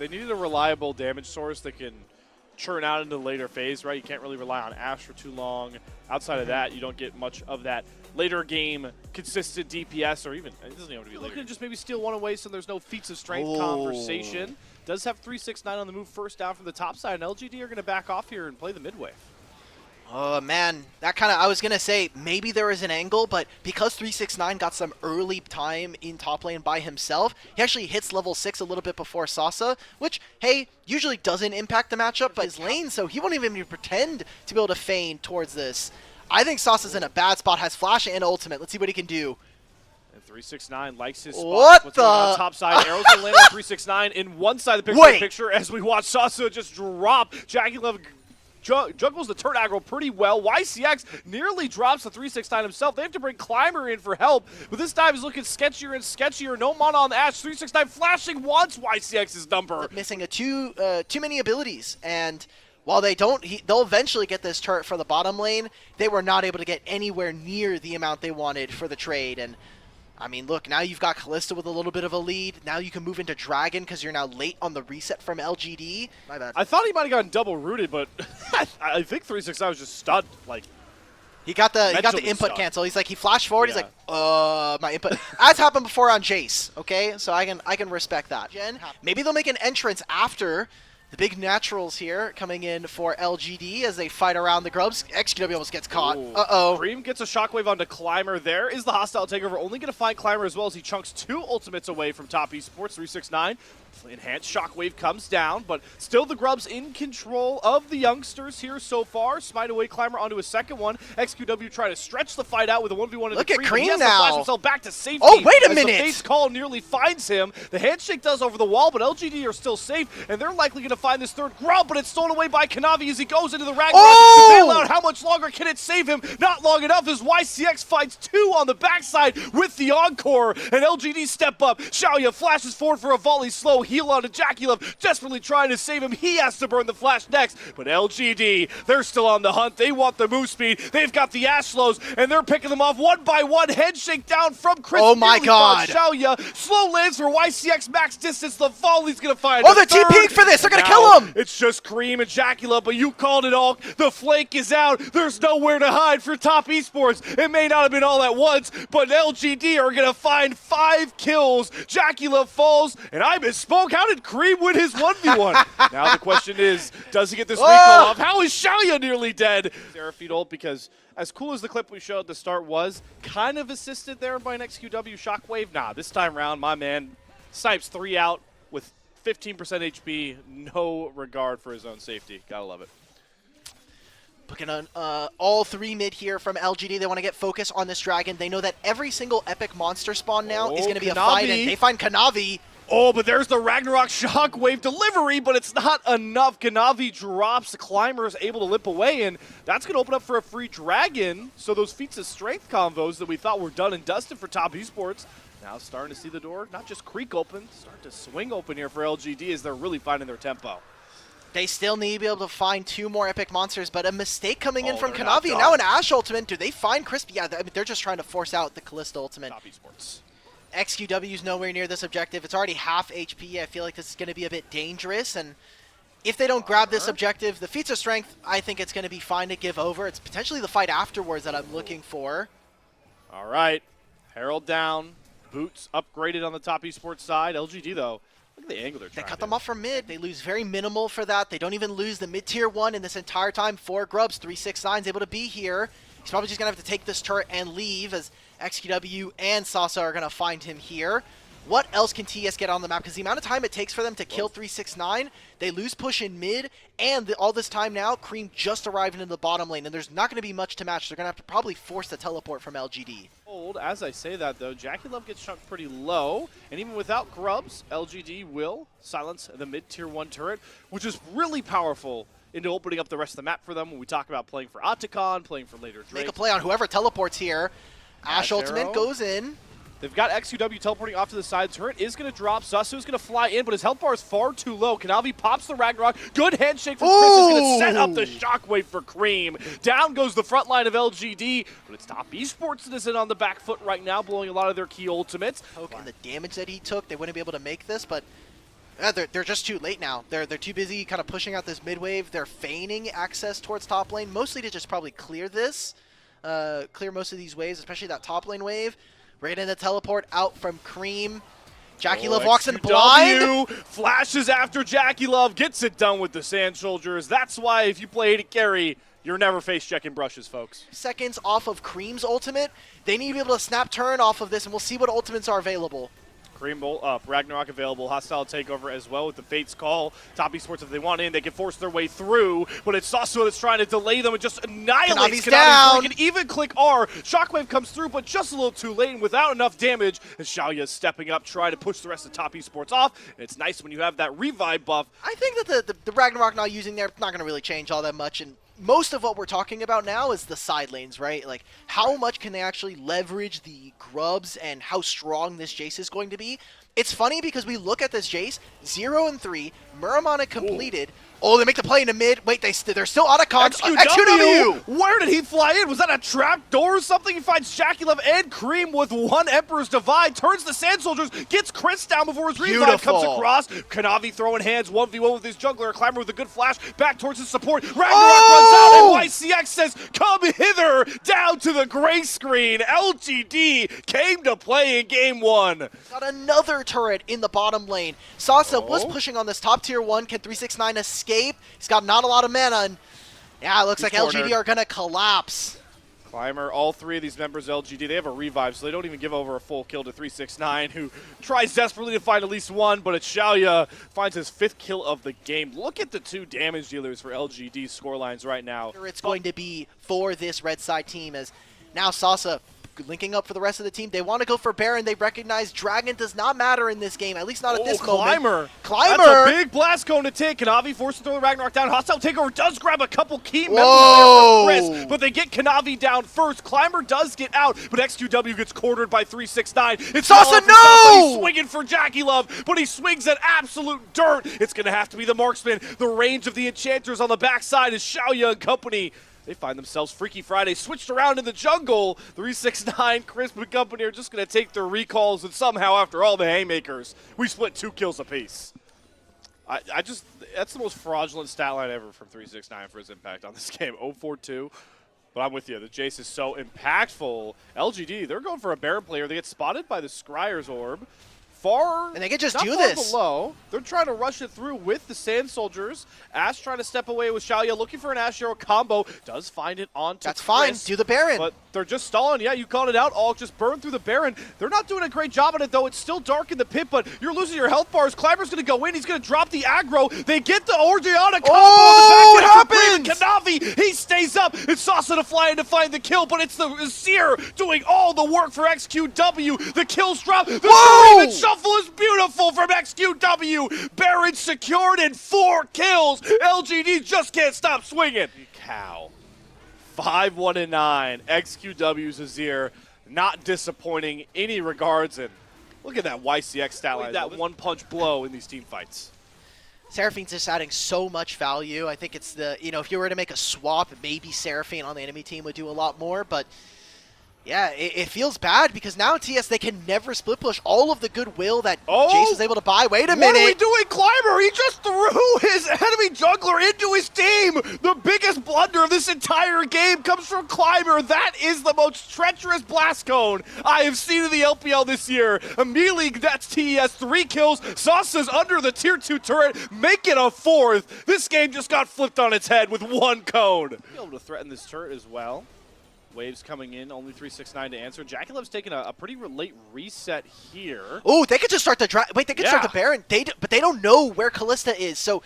They needed a reliable damage source that can churn out into the later phase, right? You can't really rely on Ashe for too long. Outside of that, you don't get much of that later game consistent DPS, or even, it doesn't even have to be later. Looking to just maybe steal one away so there's no feats of strength conversation. Does have 369 on the move first down from the top side, and LGD are going to back off here and play the mid wave. Oh, man. That kind of, I was going to say, maybe there is an angle, but because 369 got some early time in top lane by himself, he actually hits level 6 a little bit before Sasa, which, hey, usually doesn't impact the matchup, but his lane, so he won't even pretend to be able to feign towards this. I think Sasa's in a bad spot, has flash and ultimate. Let's see what he can do. And 369 likes his spot. What What's the? going on top side? Arrows going to land on 369 in one side of the picture as we watch Sasa just drop. Jackie Love juggles the turn aggro pretty well. YCX nearly drops the 369 himself. They have to bring Climber in for help, but this dive is looking sketchier and sketchier. No mana on the Ashe. 369 flashing wants YCX's number. Missing too many abilities, and while they'll eventually get this turret for the bottom lane, they were not able to get anywhere near the amount they wanted for the trade. And I mean, look, now you've got Kalista with a little bit of a lead. Now you can move into Dragon because you're now late on the reset from LGD. My bad. I thought he might have gotten double rooted, but I think 369 was just stunned. Like, he got the input cancel. He's like, he flashed forward. Yeah. He's like, my input. As happened before on Jace. Okay, so I can respect that. Maybe they'll make an entrance after the big naturals here coming in for LGD as they fight around the Grubs. XQW almost gets caught. Uh-oh. Cream gets a shockwave onto Climber. There is the hostile takeover. Only going to find Climber as well as he chunks 2 ultimates away from top esports. 369. Enhanced shockwave comes down, but still the Grubs in control of the youngsters here so far. Smite away Climber onto a second one. XQW try to stretch the fight out with a 1v1 in Look the at Cream he has now. to flash himself back to safety. Oh, wait a minute. The face call nearly finds him. The handshake does over the wall, but LGD are still safe, and they're likely going to find this third Grub, but it's stolen away by Kanavi as he goes into the Ragnarok to bail out. How much longer can it save him? Not long enough as YCX finds 2 on the backside with the encore, and LGD step up. Xiaoya flashes forward for a volley slow heal onto Jackie Love, desperately trying to save him. He has to burn the flash next, but LGD, they're still on the hunt. They want the move speed. They've got the Ashlows, and they're picking them off one by one. Head shake down from Chris. Oh my god. Xiaoya, slow lands for YCX max distance. The volley's going to find they're TPing for this. They're going to kill him. It's just Cream and Jackie Love, but you called it all. The flank is out. There's nowhere to hide for top esports. It may not have been all at once, but LGD are going to find 5 kills. Jackie Love falls, and I misspoke. How did Cream win his 1v1? Now the question is, does he get this recall off? How is Xiaoya nearly dead? Seraphine ult, because as cool as the clip we showed at the start was, kind of assisted there by an XQW shockwave. Nah, this time around, my man snipes 3 out with 15% HP, no regard for his own safety. Gotta love it. Looking on all 3 mid here from LGD. They want to get focus on this dragon. They know that every single epic monster spawn now is going to be a fight, and they find Kanavi. Oh, but there's the Ragnarok shockwave delivery, but it's not enough. Kanavi drops, the Climber is able to limp away, and that's going to open up for a free dragon. So those feats of strength combos that we thought were done and dusted for top esports, now starting to see the door not just creak open, start to swing open here for LGD as they're really finding their tempo. They still need to be able to find 2 more epic monsters, but a mistake coming in from Kanavi. And now an Ashe ultimate. Do they find Crispy? Yeah, I mean, they're just trying to force out the Kalista ultimate. Top esports. XQW's nowhere near this objective. It's already half HP. I feel like this is going to be a bit dangerous. And if they don't grab this objective, the feats of strength, I think it's going to be fine to give over. It's potentially the fight afterwards that I'm looking for. All right. Herald down. Boots upgraded on the top esports side. LGD, though, look at the angle they're trying. They cut them off from mid. They lose very minimal for that. They don't even lose the mid-tier 1 in this entire time. 4 Grubs, 369's able to be here. He's probably just going to have to take this turret and leave as XQW and Sasa are going to find him here. What else can TES get on the map? Because the amount of time it takes for them to kill 369, they lose push in mid, and all this time now, Cream just arrived into the bottom lane, and there's not going to be much to match. They're going to have to probably force the teleport from LGD. As I say that, though, Jackie Love gets chunked pretty low, and even without Grubs, LGD will silence the mid-tier 1 turret, which is really powerful into opening up the rest of the map for them when we talk about playing for Otacon, playing for later Drake. Make a play on whoever teleports here. Ashe ultimate goes in. They've got XQW teleporting off to the side. Turret is going to drop. Sasu's going to fly in, but his health bar is far too low. Kanavi pops the Ragnarok. Good handshake from Chris. Is going to set up the shockwave for Cream. Down goes the front line of LGD, but it's top esports that is in on the back foot right now, blowing a lot of their key ultimates. And the damage that he took, they wouldn't be able to make this, but They're just too late now. They're too busy kind of pushing out this mid wave. They're feigning access towards top lane, mostly to just probably clear this, clear most of these waves, especially that top lane wave. We're getting the teleport out from Cream. JackeyLove walks in blind. Flashes after JackeyLove, gets it done with the Sand Soldiers. That's why if you play AD carry, you're never face checking brushes, folks. Seconds off of Cream's ultimate. They need to be able to snap turn off of this, and we'll see what ultimates are available. Cream Bolt up, Ragnarok available, hostile takeover as well with the Fates call. Top Esports, if they want in, they can force their way through, but it's Sasuo that's trying to delay them and just annihilates Kanavi's down. He can even click R. Shockwave comes through, but just a little too late and without enough damage. And Xiaoya is stepping up, trying to push the rest of Top Esports off. And it's nice when you have that revive buff. I think that the Ragnarok not using there not going to really change all that much, and most of what we're talking about now is the side lanes, right? Like, how much can they actually leverage the Grubs and how strong this Jace is going to be? It's funny because we look at this Jace, 0 and 3, Muramana completed. Oh, they make the play in the mid. Wait, they're still out of cons. XQW! Where did he fly in? Was that a trap door or something? He finds JackeyLove and Cream with one Emperor's Divide, turns the Sand Soldiers, gets Chris down before his revive comes across. Kanavi throwing hands, 1v1 with his jungler, Climber with a good flash, back towards his support. Ragnarok runs out, and YCX says, come hither, down to the gray screen. LGD came to play in game 1. Got another turret in the bottom lane. Sasa was pushing on this top tier 1. Can 369 escape? He's got not a lot of mana, and yeah, it looks like LGD are going to collapse. Climber, all three of these members of LGD, they have a revive, so they don't even give over a full kill to 369, who tries desperately to find at least one, but it's Xiaoya finds his 5th kill of the game. Look at the 2 damage dealers for LGD's scorelines right now. It's going to be for this red side team, as now Sasa linking up for the rest of the team. They want to go for Baron. They recognize Dragon does not matter in this game, at least not at this moment. Climber! That's a big blast cone to take. Kanavi forced to throw the Ragnarok down. Hostile takeover does grab a couple key members there for Chris, but they get Kanavi down first. Climber does get out, but XQW gets quartered by 369. It's Sasa, no! He's swinging for JackeyLove, but he swings at absolute dirt. It's going to have to be the marksman. The range of the enchanters on the backside is Xiaoya and company. They find themselves Freaky Friday switched around in the jungle. 369, Crisp and company are just going to take their recalls, and somehow, after all the haymakers, we split 2 kills apiece. That's the most fraudulent stat line ever from 369 for his impact on this game. 0-4-2. But I'm with you. The Jace is so impactful. LGD, they're going for a Baron player. They get spotted by the Scryer's Orb. And they can just do this. Below. They're trying to rush it through with the Sand Soldiers. Ash trying to step away with Xiaoya, looking for an Ash Arrow combo. Does find it onto That's fine. Do the Baron. But they're just stalling. Yeah, you called it out. All just burned through the Baron. They're not doing a great job on it, though. It's still dark in the pit, but you're losing your health bars. Climber's going to go in. He's going to drop the aggro. They get the Oriana combo. Oh, it happens! Kanavi, he stays up. It's Sasa to fly in to find the kill, but it's the Seer doing all the work for XQW. The kills drop. The Scream Shuffle is beautiful from XQW. Baron secured in 4 kills. LGD just can't stop swinging. Cow. 5-1-9. XQW's Azir not disappointing any regards. And look at that YCX stat line. That one-punch blow in these team fights. Seraphine's just adding so much value. I think it's the, if you were to make a swap, maybe Seraphine on the enemy team would do a lot more, but yeah, it feels bad because now TS, they can never split push all of the goodwill that Jace was able to buy. Wait a minute. What are we doing, Climber? He just threw his enemy jungler into his team. The biggest blunder of this entire game comes from Climber. That is the most treacherous blast cone I have seen in the LPL this year. Immediately, that's TES, 3 kills. Sasa's under the tier 2 turret, make it a 4th. This game just got flipped on its head with 1 cone. Be able to threaten this turret as well. Waves coming in, only 369 to answer. JackeyLove's taking a pretty late reset here. Oh, they could just start the Wait, they could start the Baron. But they don't know where Kalista is. So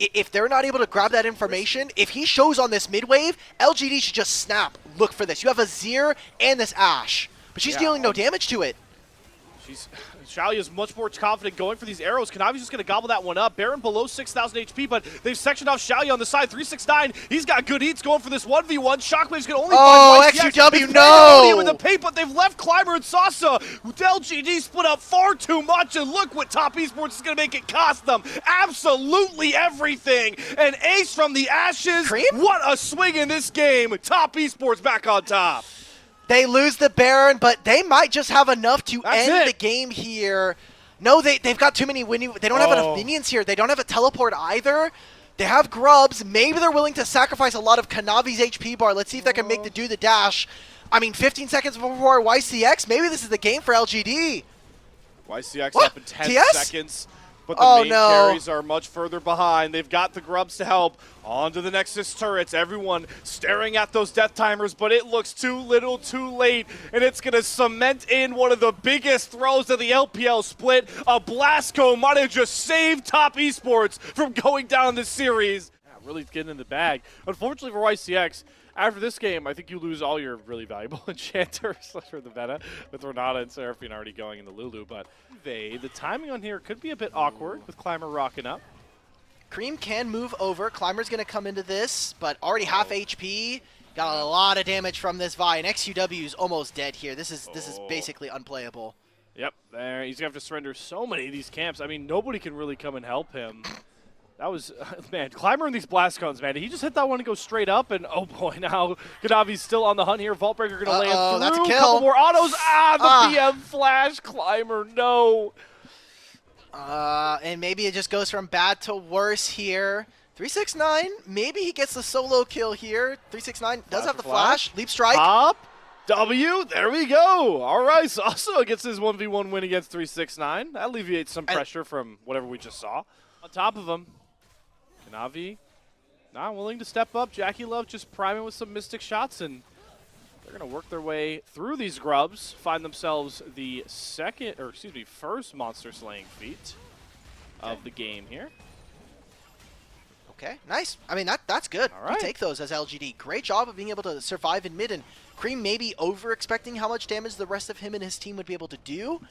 if they're not able to grab that information, if he shows on this mid wave, LGD should just snap. Look for this. You have a Azir and this Ashe, but she's dealing no damage to it. Xiaoya is much more confident going for these arrows. Kanavi's just going to gobble that one up. Baron below 6,000 HP, but they've sectioned off Xiaoya on the side. 369, he's got good eats going for this 1v1. Shockwave's going to only find XQW, no! In the paint, but they've left Climber and Sasa. LGD split up far too much, and look what Top Esports is going to make it cost them. Absolutely everything. An ace from the Ashes. Cream? What a swing in this game. Top Esports back on top. They lose the Baron, but they might just have enough to end the game here. No, they've got too many they don't have enough minions here. They don't have a teleport either. They have Grubs. Maybe they're willing to sacrifice a lot of Kanavi's HP bar. Let's see if they can make the do the dash. I mean, 15 seconds before YCX. Maybe this is the game for LGD. YCX up in 10 TS? seconds, but the main no. carries are much further behind. They've got the Grubs to help. On to the Nexus turrets. Everyone staring at those death timers, but it looks too little too late, and it's going to cement in one of the biggest throws of the LPL split. A Blasco might have just saved Top Esports from going down the series. Yeah, really getting in the bag. Unfortunately for YCX, after this game, I think you lose all your really valuable enchanters for the meta, with Renata and Seraphine already going in the Lulu. But the timing on here could be a bit awkward with Climber rocking up. Cream can move over. Climber's going to come into this, but already half HP. Got a lot of damage from this Vi, and XUW is almost dead here. This is basically unplayable. Yep, there he's going to have to surrender so many of these camps. I mean, nobody can really come and help him. That was, man, Climber and these blast guns, man. He just hit that one to go straight up, and oh boy, now Kanavi's still on the hunt here. Vaultbreaker going to land through. That's a kill. Couple more autos. The PM flash. Climber, no. And maybe it just goes from bad to worse here. 369, maybe he gets the solo kill here. 369 does have the flash. Leap strike. Up. W, there we go. All right, Sasso gets his 1v1 win against 369. That alleviates some pressure from whatever we just saw. On top of him, Kanavi not willing to step up. JackeyLove just priming with some Mystic shots, and they're going to work their way through these Grubs, find themselves the first monster slaying feat of the game here. Okay, nice. I mean, that's good. All right. You take those as LGD. Great job of being able to survive in mid, and Cream maybe over-expecting how much damage the rest of him and his team would be able to do,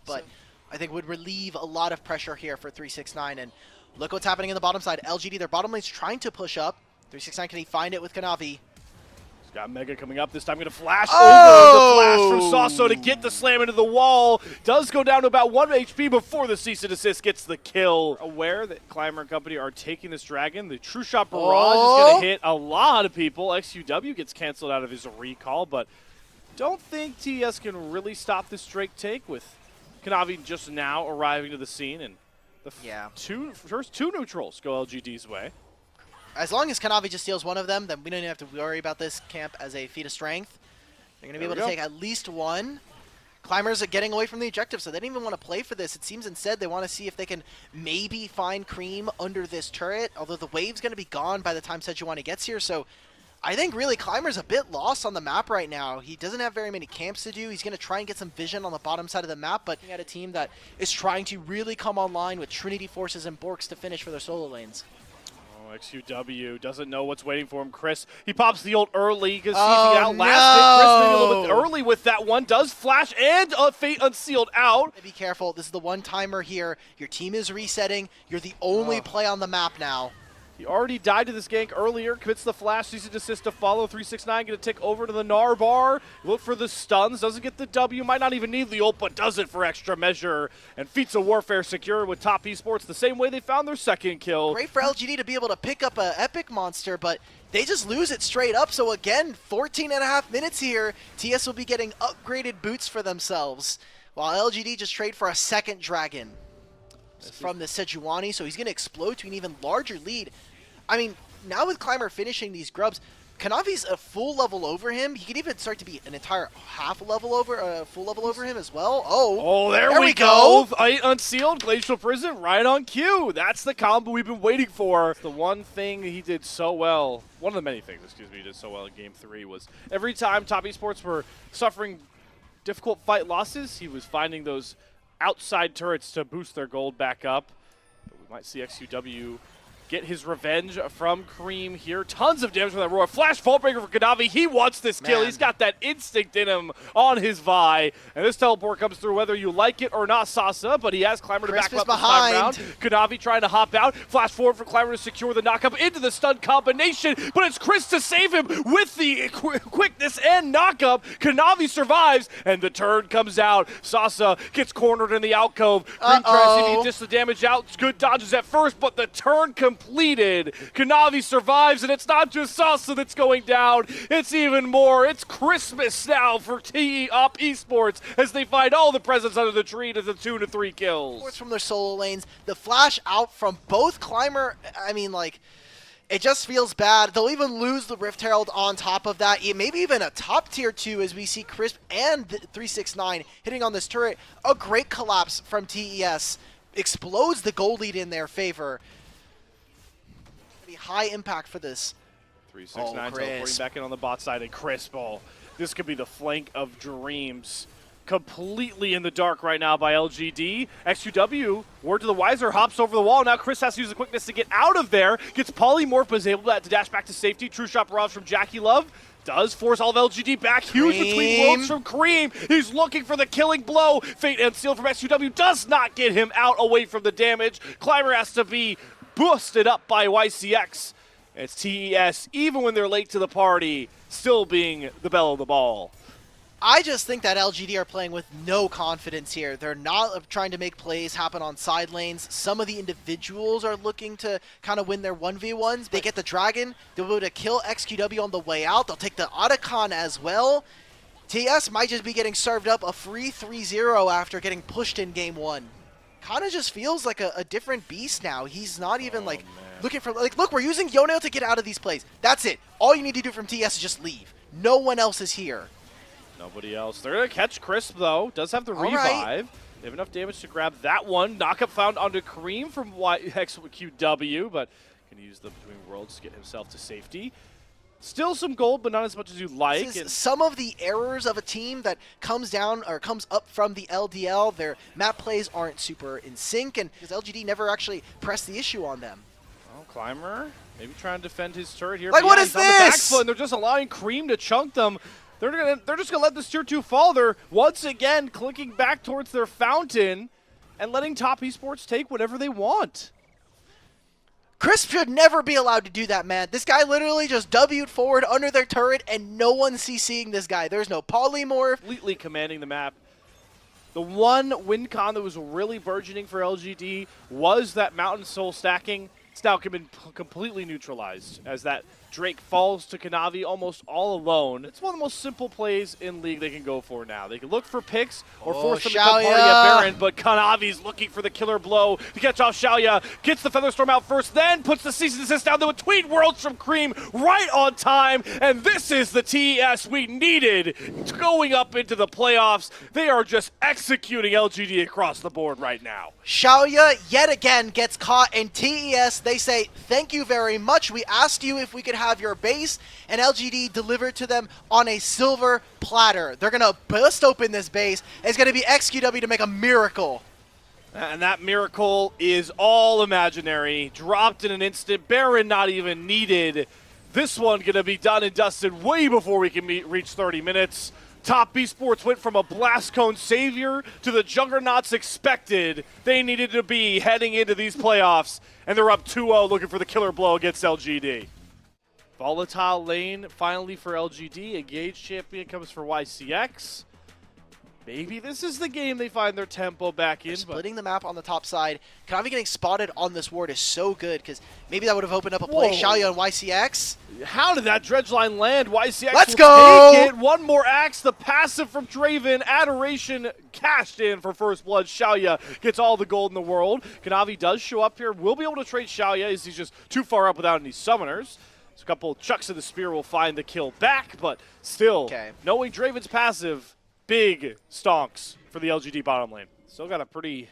but I think would relieve a lot of pressure here for 369. And look what's happening in the bottom side. LGD, their bottom lane's trying to push up. 369, can he find it with Kanavi? He's got Mega coming up this time. Going to flash over the flash from Sasso to get the slam into the wall. Does go down to about 1 HP before the cease and desist gets the kill. Aware that Climber and company are taking this dragon. The True Shot Barrage is going to hit a lot of people. XUW gets canceled out of his recall, but don't think TES can really stop this Drake take with Kanavi just now arriving to the scene, and the first two neutrals go LGD's way. As long as Kanavi just steals one of them, then we don't even have to worry about this camp as a feat of strength. They're going to be able to take at least one. Climbers are getting away from the objective, so they don't even want to play for this. It seems instead they want to see if they can maybe find Cream under this turret, although the wave's going to be gone by the time Sejuani gets here, so I think really Climber's a bit lost on the map right now. He doesn't have very many camps to do. He's going to try and get some vision on the bottom side of the map, but at a team that is trying to really come online with Trinity Forces and Borks to finish for their solo lanes. Oh, XUW doesn't know what's waiting for him. Chris, he pops the ult early because he can outlast it. Chris maybe a little bit early with that one. Does flash and Fate Unsealed out. Be careful. This is the one timer here. Your team is resetting. You're the only play on the map now. He already died to this gank earlier, commits the flash, cease and desist to follow. 369 going to tick over to the Gnar bar. Look for the stuns, doesn't get the W, might not even need the ult, but does it for extra measure. And Feats of Warfare secure with Top Esports the same way they found their second kill. Great for LGD to be able to pick up an epic monster, but they just lose it straight up. So again, 14.5 minutes here. TS will be getting upgraded boots for themselves, while LGD just trade for a second dragon from the Sejuani, so he's going to explode to an even larger lead. I mean, now with Climber finishing these Grubs, Kanavi's a full level over him. He could even start to be an entire full level over him as well. Oh, there we go. Unsealed, Glacial Prison, right on cue. That's the combo we've been waiting for. The one thing he did so well, one of the many things, he did so well in Game 3 was every time Top Esports were suffering difficult fight losses, he was finding those outside turrets to boost their gold back up. But we might see XUW get his revenge from Cream here. Tons of damage from that roar. Flash Vaultbreaker for Kanavi. He wants this kill. He's got that instinct in him on his Vi. And this teleport comes through whether you like it or not, Sasa, but he has Climber to back up this time round. Kanavi trying to hop out. Flash forward for Climber to secure the knockup into the stun combination, but it's Chris to save him with the quickness and knockup. Kanavi survives, and the turn comes out. Sasa gets cornered in the alcove. Cream tries to get just the damage out. It's good dodges at first, but the turn completed. Kanavi survives, and it's not just Sasa that's going down. It's even more. It's Christmas now for TES Esports as they find all the presents under the tree to the tune of 3 kills. From their solo lanes, the flash out from both Climber, I mean, like, it just feels bad. They'll even lose the Rift Herald on top of that. Maybe even a top tier 2 as we see Crisp and 369 hitting on this turret. A great collapse from TES. Explodes the gold lead in their favor. High impact for this. 369 teleporting back in on the bot side, and Crisp. This could be the flank of dreams. Completely in the dark right now by LGD. XQW, word to the wiser, hops over the wall. Now Chris has to use the quickness to get out of there. Gets polymorph, but is able to dash back to safety. True shot barrage from Jackie Love. Does force all of LGD back. Huge between worlds from Cream. He's looking for the killing blow. Fate and Seal from XQW does not get him out away from the damage. Climber has to be boosted up by YCX. It's TES, even when they're late to the party, still being the belle of the ball. I just think that LGD are playing with no confidence here. They're not trying to make plays happen on side lanes. Some of the individuals are looking to kind of win their 1v1s. They get the Dragon. They'll be able to kill XQW on the way out. They'll take the Otacon as well. TS might just be getting served up a free 3-0 after getting pushed in game 1. Kind of just feels like a different beast now. He's not even looking for, look, we're using Yoneo to get out of these plays. That's it. All you need to do from TS is just leave. No one else is here. Nobody else. They're going to catch Crisp, though. Does have the revive. Right. They have enough damage to grab that one. Knockup found onto Cream from XQW, but can use the Between Worlds to get himself to safety. Still some gold, but not as much as you'd like. This is some of the errors of a team that comes down or comes up from the LDL. Their map plays aren't super in sync, and because LGD never actually pressed the issue on them. Oh, Climber maybe trying to defend his turret here. Like, what is he's on the back this? foot, and they're just allowing Cream to chunk them. They're just gonna let this tier 2 fall. They're once again clicking back towards their fountain and letting Top Esports take whatever they want. Crisp should never be allowed to do that, man. This guy literally just W'd forward under their turret, and no one's CCing this guy. There's no polymorph. Completely commanding the map. The one win con that was really burgeoning for LGD was that Mountain Soul stacking. It's now been completely neutralized as that Drake falls to Kanavi almost all alone. It's one of the most simple plays in League they can go for now. They can look for picks or force them to come party at Baron, but Kanavi's looking for the killer blow to catch off Xiaoya. Gets the Featherstorm out first, then puts the Cease and Desist down the Between Worlds from Cream right on time. And this is the TES we needed going up into the playoffs. They are just executing LGD across the board right now. Xiaoya yet again gets caught in TES. They say, thank you very much. We asked you if we could have your base, and LGD delivered to them on a silver platter. They're going to bust open this base. It's going to be XQW to make a miracle. And that miracle is all imaginary. Dropped in an instant. Baron not even needed. This one going to be done and dusted way before we can reach 30 minutes. Top Esports went from a Blast Cone savior to the juggernauts expected they needed to be heading into these playoffs. And they're up 2-0 looking for the killer blow against LGD. Volatile lane finally for LGD. Engaged champion comes for YCX. Maybe this is the game they find their tempo back in. Splitting the map on the top side. Kanavi getting spotted on this ward is so good because maybe that would have opened up a play. Xiaoya and YCX. How did that dredge line land? YCX Let's will go! Take it. One more axe. The passive from Draven. Adoration cashed in for first blood. Xiaoya gets all the gold in the world. Kanavi does show up here. Will be able to trade Xiaoya as he's just too far up without any summoners. So a couple chucks of the spear will find the kill back, but still, knowing Draven's passive, big stonks for the LGD bottom lane. Still got a pretty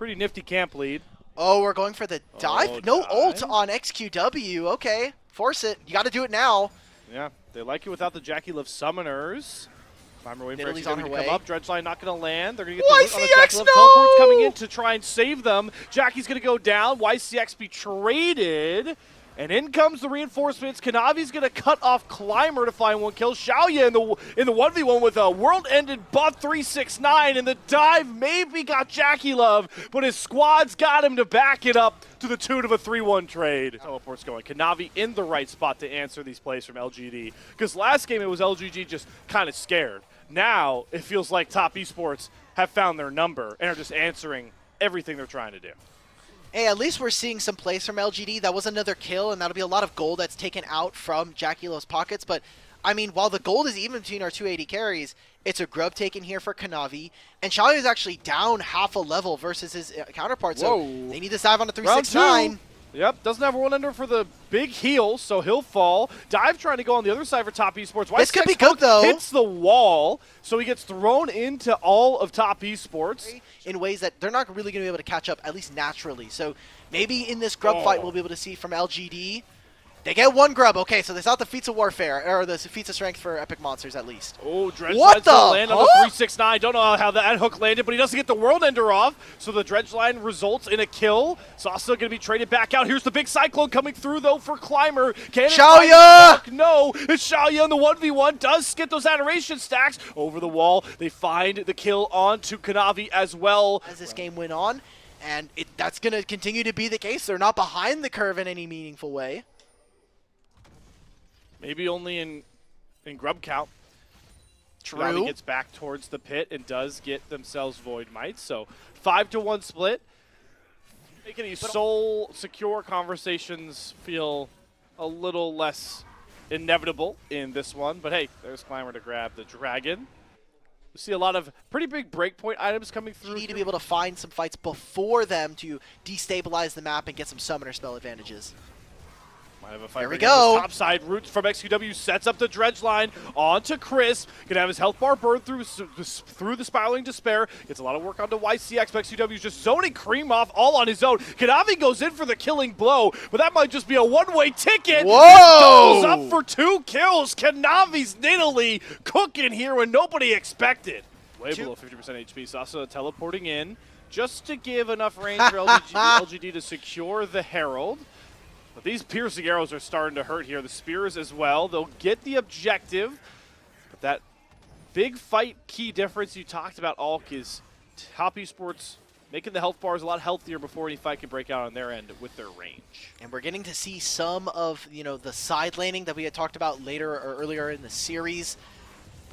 nifty camp lead. Oh, we're going for the dive? No ult on XQW. Okay, force it. You got to do it now. Yeah, they like it without the Jackie Love summoners. Climber waiting for XQW to way. come up. Dredgeline not going to land. They're going to get the loot on the Jackie Love. Teleport's coming in to try and save them. Jackie's going to go down. YCX be traded. And in comes the reinforcements. Kanavi's going to cut off Climber to find one kill. Xiaoya in the 1v1 with a world-ended buff 369. And the dive maybe got Jackie Love, but his squad's got him to back it up to the tune of a 3-1 trade. Teleport's going. Kanavi in the right spot to answer these plays from LGD. Because last game it was LGD just kind of scared. Now it feels like Top Esports have found their number and are just answering everything they're trying to do. Hey, at least we're seeing some plays from LGD. That was another kill, and that'll be a lot of gold that's taken out from JackeyLove's pockets. But, I mean, while the gold is even between our two AD carries, it's a Grub taken here for Kanavi, and Xiaoyu is actually down half a level versus his counterpart, so they need to dive on a 369. Yep, doesn't have a one ender for the big heal, so he'll fall. Dive trying to go on the other side for top esports. This could be good, though. Hits the wall, so he gets thrown into all of top esports. In ways that they're not really going to be able to catch up, at least naturally. So maybe in this Grub fight we'll be able to see from LGD. They get one Grub. Okay, so they saw the feats of warfare, or the feats of strength for epic monsters at least. Oh, Dredge what the? Land on the 369. Don't know how that hook landed, but he doesn't get the world ender off. So the Dredge line results in a kill. Sasa going to be traded back out. Here's the big cyclone coming through though for Climber. Can Xiaoyu! No, it's Xiaoyu in the 1v1. Does get those adoration stacks over the wall. They find the kill onto Kanavi as well. As this game went on, and that's going to continue to be the case. They're not behind the curve in any meaningful way. Maybe only in Grub count. True. Kanavi gets back towards the pit and does get themselves Void Might. So 5-1 split. Making these soul secure conversations feel a little less inevitable in this one. But hey, there's Climber to grab the dragon. We see a lot of pretty big breakpoint items coming through. You need to be able to find some fights before them to destabilize the map and get some summoner spell advantages. Have a fight there we go. Top side roots from XQW sets up the Dredge line onto Chris. Gonna have his health bar burn through the spiraling despair. Gets a lot of work onto YCX, but XQW's just zoning Cream off all on his own. Kanavi goes in for the killing blow, but that might just be a one-way ticket. Whoa! Goes up for 2 kills. Kanavi's Nidalee cooking here when nobody expected. Way below 50% HP. Sasa teleporting in just to give enough range for LGD to secure the Herald. But these piercing arrows are starting to hurt here. The spears as well. They'll get the objective. But that big fight key difference you talked about, Alk, is top esports making the health bars a lot healthier before any fight can break out on their end with their range. And we're getting to see some of, the side laning that we had talked about later or earlier in the series.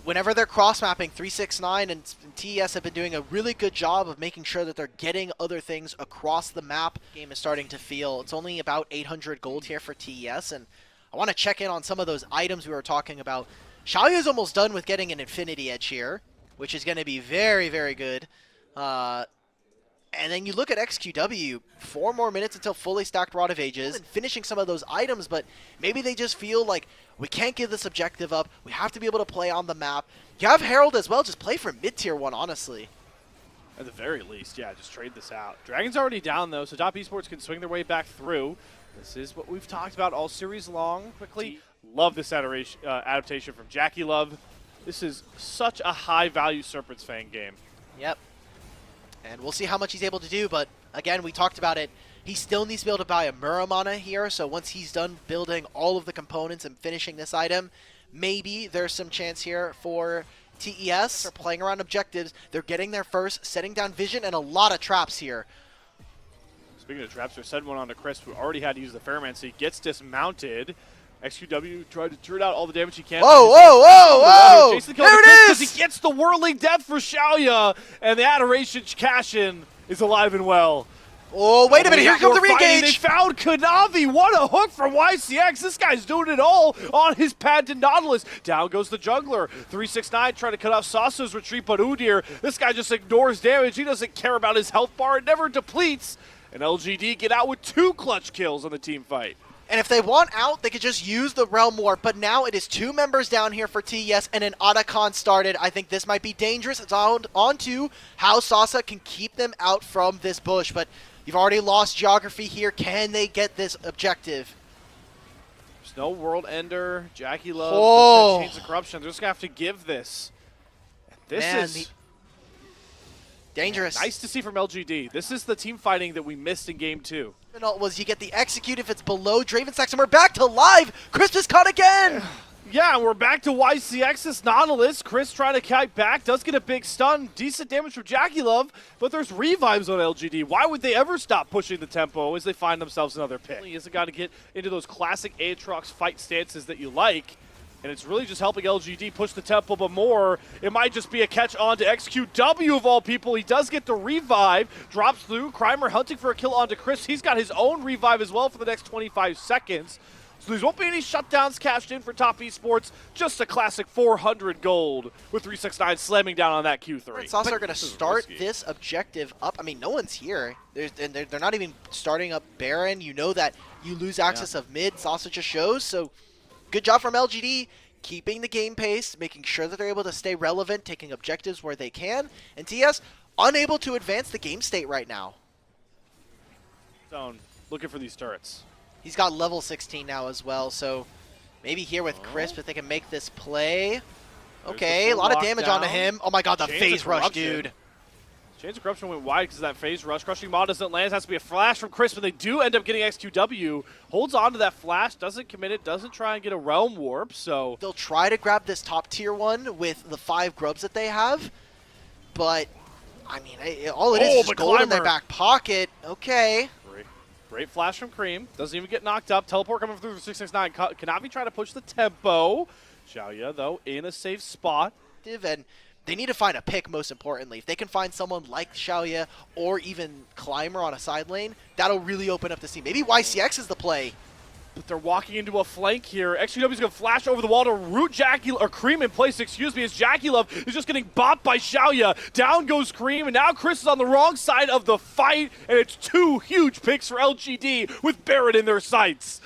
Whenever they're cross-mapping, 369 and TES have been doing a really good job of making sure that they're getting other things across the map. The game is starting to feel, it's only about 800 gold here for TES, and I want to check in on some of those items we were talking about. Xiaoyu is almost done with getting an Infinity Edge here, which is going to be very, very good. And then you look at XQW, 4 more minutes until fully stacked Rod of Ages, and finishing some of those items, but maybe they just feel like we can't give this objective up. We have to be able to play on the map. You have Herald as well. Just play for mid-tier 1, honestly. At the very least, yeah, just trade this out. Dragon's already down, though, so top esports can swing their way back through. This is what we've talked about all series long. Quickly, love this adaptation from JackeyLove. This is such a high-value Serpent's Fang game. Yep. And we'll see how much he's able to do, but again, we talked about it. He still needs to be able to buy a Muramana here, so once he's done building all of the components and finishing this item, maybe there's some chance here for TES. They're playing around objectives. They're getting there first, setting down vision, and a lot of traps here. Speaking of traps, they're setting one onto Chris, who already had to use the Fairman, so he gets dismounted. XQW tried to turn out all the damage he can. Whoa, whoa, whoa, whoa! There it is! He gets the whirling death for Xiaoyu, and the Adoration cash-in is alive and well. Oh, wait a minute, here comes the re-engage! They found Kanavi, what a hook from YCX! This guy's doing it all on his pad to Nautilus. Down goes the jungler. 369 trying to cut off Sasa's retreat, but Udyr, this guy just ignores damage. He doesn't care about his health bar, it never depletes. And LGD get out with 2 clutch kills on the team fight. And if they want out, they could just use the Realm Warp. But now it is 2 members down here for TES and an Otacon started. I think this might be dangerous. It's on to how Sasa can keep them out from this bush. But you've already lost geography here. Can they get this objective? There's no World Ender. JackeyLove, Chains of Corruption. They're just going to have to give this. This is dangerous. Nice to see from LGD. This is the team fighting that we missed in Game 2. Was you get the execute if it's below Draven Stacks, and we're back to live. Chris is caught again. Yeah, we're back to YCX's Nautilus. Chris trying to kite back, does get a big stun. Decent damage from JackeyLove, but there's revives on LGD. Why would they ever stop pushing the tempo as they find themselves another pick? He hasn't got to get into those classic Aatrox fight stances that you like. and it's really just helping LGD push the tempo, but more, it might just be a catch on to XQW of all people. He does get the revive, drops through. Krymer hunting for a kill onto Chris. He's got his own revive as well for the next 25 seconds. So there won't be any shutdowns cashed in for Top Esports, just a classic 400 gold with 369 slamming down on that Q3. It's also going to start this objective up. I mean, no one's here. They're not even starting up Baron. You know that you lose access of mid. Sasa just shows. So good job from LGD, keeping the game pace, making sure that they're able to stay relevant, taking objectives where they can. And TES, unable to advance the game state right now. Zone, looking for these turrets. He's got level 16 now as well, so maybe here with Crisp if they can make this play. Okay, a lot of damage onto him. Oh my god, the phase rush, dude. Chains of Corruption went wide because of that phase rush. Crushing Maw doesn't land. Has to be a flash from Crisp, but they do end up getting XQW. Holds on to that flash, doesn't commit it, doesn't try and get a Realm Warp, so... They'll try to grab this top tier one with the 5 grubs that they have, but, I mean, all it is just gold in their back pocket. Okay. Great flash from Cream. Doesn't even get knocked up. Teleport coming through for 669. Kanavi trying to push the tempo. Xiaoya, though, in a safe spot. And they need to find a pick, most importantly. If they can find someone like Xiaoya or even Climber on a side lane, that'll really open up the scene. Maybe YCX is the play. But they're walking into a flank here. XQW's going to flash over the wall to root Cream in place, as Jackie Love is just getting bopped by Xiaoya. Down goes Cream, and now Chris is on the wrong side of the fight, and it's 2 huge picks for LGD with Barrett in their sights.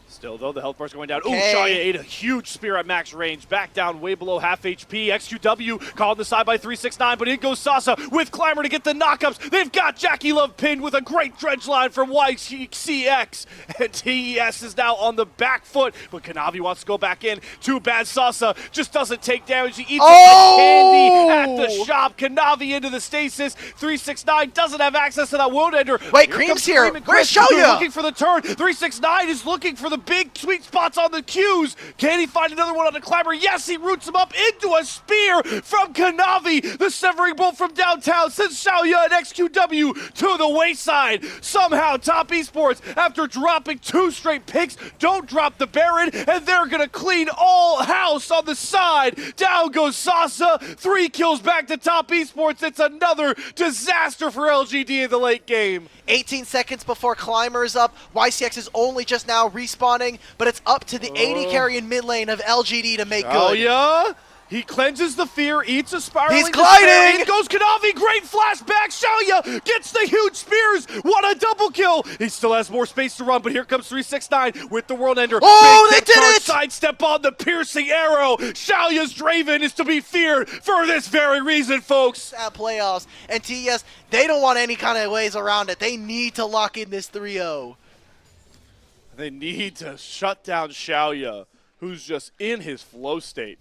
Still, though, the health bar's going down. Okay. Ooh, Xiaoya ate a huge spear at max range. Back down way below half HP. XQW called the side by 369, but in goes Sasa with Climber to get the knockups. They've got Jackie Love pinned with a great dredge line from YCX. And TES is now on the back foot, but Kanavi wants to go back in. Too bad Sasa just doesn't take damage. He eats like candy at the shop. Kanavi into the stasis. 369 doesn't have access to that wound ender. Wait, Cream's here. Where's Xiaoya? Looking for the turn. 369 is looking for the big sweet spots on the Qs. Can he find another one on the Climber? Yes, he roots him up into a spear from Kanavi. The severing bolt from downtown sends Xiaoya and XQW to the wayside. Somehow, Top Esports, after dropping 2 straight picks, don't drop the Baron, and they're going to clean all house on the side. Down goes Sasa. 3 kills back to Top Esports. It's another disaster for LGD in the late game. 18 seconds before Climber is up. YCX is only just now respawning, but it's up to the 80 carry in mid lane of LGD to make good. Oh, yeah? He cleanses the fear, eats a spiraling. He's gliding! In goes Kanavi, great flashback. Xiaoya gets the huge spears. What a double kill. He still has more space to run, but here comes 369 with the World Ender. Oh, they did it! Sidestep on the piercing arrow. Xiaoya's Draven is to be feared for this very reason, folks. At playoffs, and TES, they don't want any kind of ways around it. They need to lock in this 3-0. They need to shut down Xiaoya, who's just in his flow state.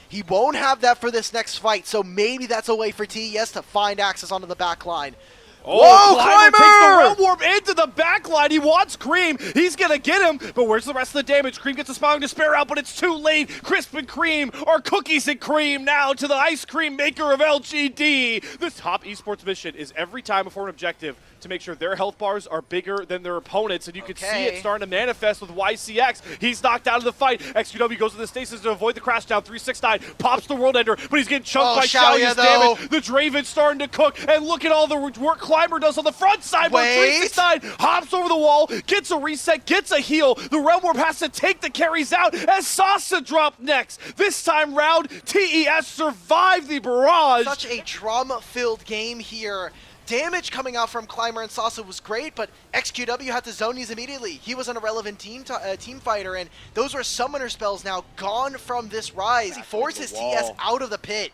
He won't have that for this next fight, so maybe that's a way for TES to find access onto the back line. Oh, Climber takes the Realm Warp into the back line. He wants Cream. He's going to get him, but where's the rest of the damage? Cream gets a Smiling Despair out, but it's too late. Crisp and Cream are cookies and cream now to the ice cream maker of LGD. This Top Esports mission is every time before an objective to make sure their health bars are bigger than their opponents, and you can see it starting to manifest with YCX. He's knocked out of the fight. XQW goes to the stasis to avoid the crash down. 369 pops the World Ender, but he's getting chunked by Xiaoya's damage. The Draven's starting to cook, and look at all the work Climber does on the front side. But 369 hops over the wall, gets a reset, gets a heal. The Realm Warp has to take the carries out as Sasa dropped next. This time round, TES survived the barrage. Such a drama-filled game here. Damage coming out from Climber and Sasa was great, but XQW had to zone these immediately. He was an irrelevant team fighter, and those were summoner spells now gone from this rise. He forces TES out of the pit.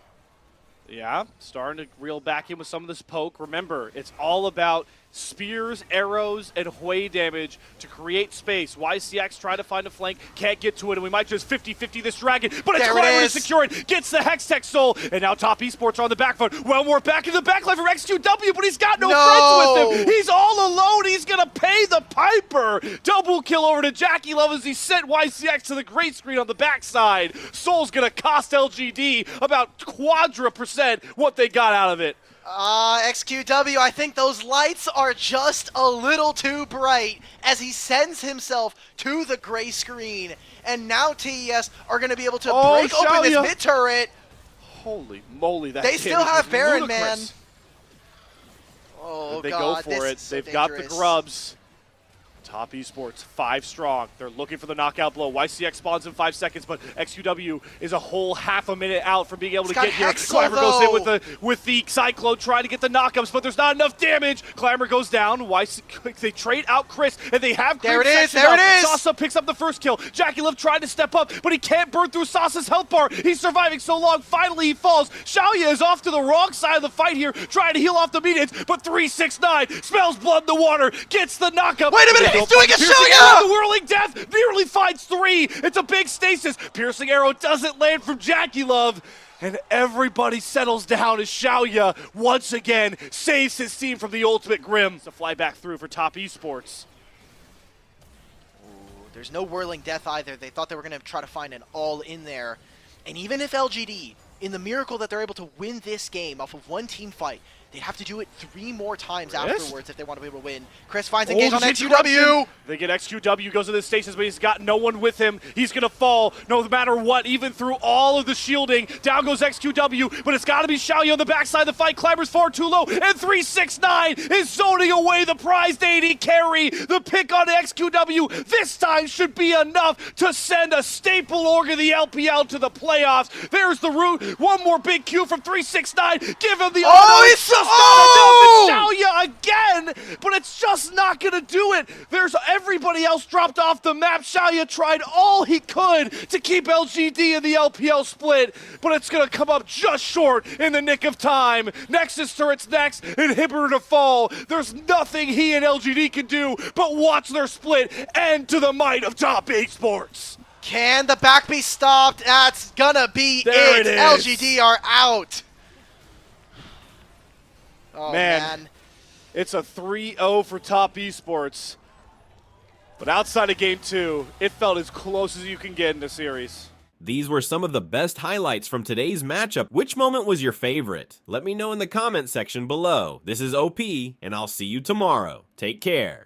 Yeah, starting to reel back in with some of this poke. Remember, it's all about spears, arrows, and Hui damage to create space. YCX trying to find a flank, can't get to it, and we might just 50-50 this dragon, but it's Climber to secure it, gets the Hextech Soul, and now Top Esports are on the back foot. Well, we're back in the backline for XQW, but he's got no friends with him. He's all alone. He's going to pay the piper. Double kill over to Jackie Love as he sent YCX to the great screen on the backside. Soul's going to cost LGD about 200% what they got out of it. XQW, I think those lights are just a little too bright as he sends himself to the gray screen. And now TES are going to be able to break open this mid turret. Holy moly, that they still have Baron, ludicrous. man. Oh, they God, go for it. So They've got the grubs. Top Esports, 5 strong. They're looking for the knockout blow. YCX spawns in 5 seconds, but XQW is a whole half a minute out from being able to get here. Climber goes in with the Cyclone trying to get the knockups, but there's not enough damage. Climber goes down. They trade out Chris, and they have there it is. There it is. Sasa picks up the first kill. JackieLove tried to step up, but he can't burn through Sasa's health bar. He's surviving so long. Finally, he falls. Xiaoya is off to the wrong side of the fight here, trying to heal off the minions, but 369 smells blood in the water, gets the knockup. Wait a minute, he's doing a Xiaoya! The whirling death nearly finds 3. It's a big stasis. Piercing arrow doesn't land from JackieLove. And everybody settles down as Xiaoya once again saves his team from the ultimate Grim. To fly back through for Top Esports. Ooh, there's no whirling death either. They thought they were going to try to find an all in there. And even if LGD, in the miracle that they're able to win this game off of one team fight, they'd have to do it 3 more times afterwards if they want to be able to win. Chris finds engage on XQW. They get XQW, goes to the stations, but he's got no one with him. He's going to fall no matter what, even through all of the shielding. Down goes XQW, but it's got to be Xiaoya on the backside of the fight. Climbers far too low, and 369 is zoning away the prized AD carry. The pick on XQW this time should be enough to send a staple org of the LPL to the playoffs. There's the route. One more big Q from 369. Give him the it's just not enough. It's Xiaoya again, but it's just not going to do it. There's everybody else dropped off the map. Xiaoya tried all he could to keep LGD in the LPL split, but it's going to come up just short in the nick of time. Nexus turret's next, inhibitor to fall. There's nothing he and LGD can do but watch their split end to the might of Top Esports. Can the back be stopped? That's gonna be it. LGD are out. Oh, man. It's a 3-0 for Top Esports. But outside of Game 2, it felt as close as you can get in the series. These were some of the best highlights from today's matchup. Which moment was your favorite? Let me know in the comment section below. This is OP, and I'll see you tomorrow. Take care.